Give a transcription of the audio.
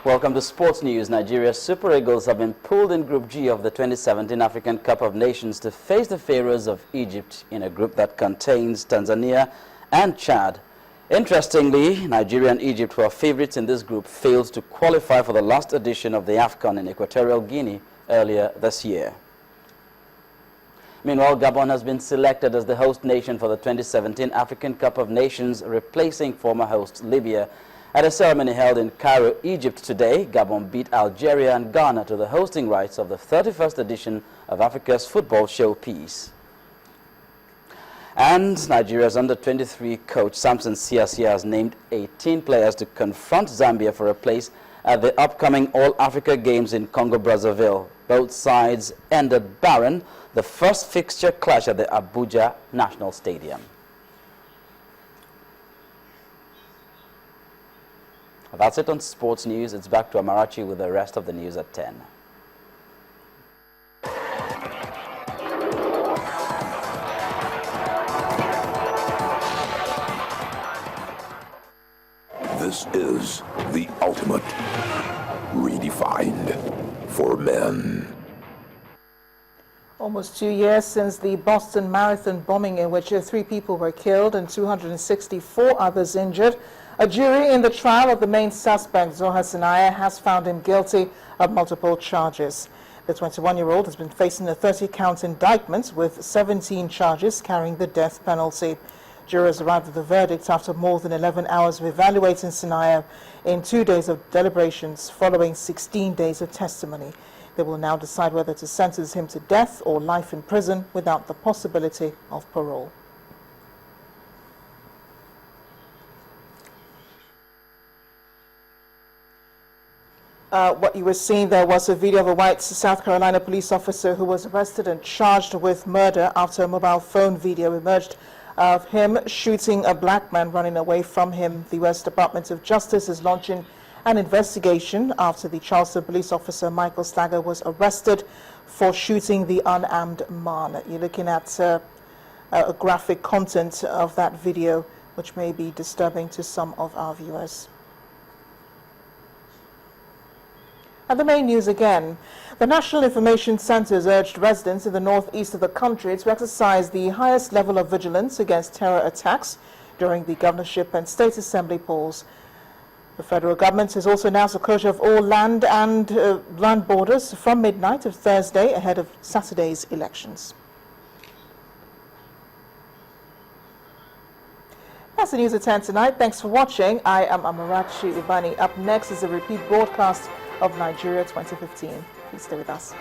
Welcome to Sports News. Nigeria's Super Eagles have been pulled in Group G of the 2017 African Cup of Nations to face the Pharaohs of Egypt in a group that contains Tanzania and Chad. Interestingly, Nigeria and Egypt, who are favorites in this group, failed to qualify for the last edition of the AFCON in Equatorial Guinea earlier this year. Meanwhile, Gabon has been selected as the host nation for the 2017 African Cup of Nations, replacing former host Libya. At a ceremony held in Cairo, Egypt today, Gabon beat Algeria and Ghana to the hosting rights of the 31st edition of Africa's football showpiece. And Nigeria's under-23 coach Samson Siasia has named 18 players to confront Zambia for a place at the upcoming All-Africa Games in Congo-Brazzaville. Both sides ended barren the first fixture clash at the Abuja National Stadium. That's it on Sports News. It's back to Amarachi with the rest of the news at 10. This is the ultimate redefined for men. Almost 2 years since the Boston Marathon bombing, in which 3 people were killed and 264 others injured, a jury in the trial of the main suspect, Zoha Sinaya, has found him guilty of multiple charges. The 21-year-old has been facing a 30-count indictment with 17 charges carrying the death penalty. Jurors arrived at the verdict after more than 11 hours of evaluating Sinaya in 2 days of deliberations following 16 days of testimony. They will now decide whether to sentence him to death or life in prison without the possibility of parole. What you were seeing there was a video of a white South Carolina police officer who was arrested and charged with murder after a mobile phone video emerged of him shooting a black man running away from him. The U.S. Department of Justice is launching an investigation after the Charleston police officer Michael Stagger was arrested for shooting the unarmed man. You're looking at a graphic content of that video, which may be disturbing to some of our viewers. And the main news again. The National Information Center has urged residents in the northeast of the country to exercise the highest level of vigilance against terror attacks during the governorship and state assembly polls. The federal government has also announced the closure of all land and land borders from midnight of Thursday ahead of Saturday's elections. That's the news at 10 tonight. Thanks for watching. I am Amarachi Ubani. Up next is a repeat broadcast of Nigeria 2015. Please stay with us.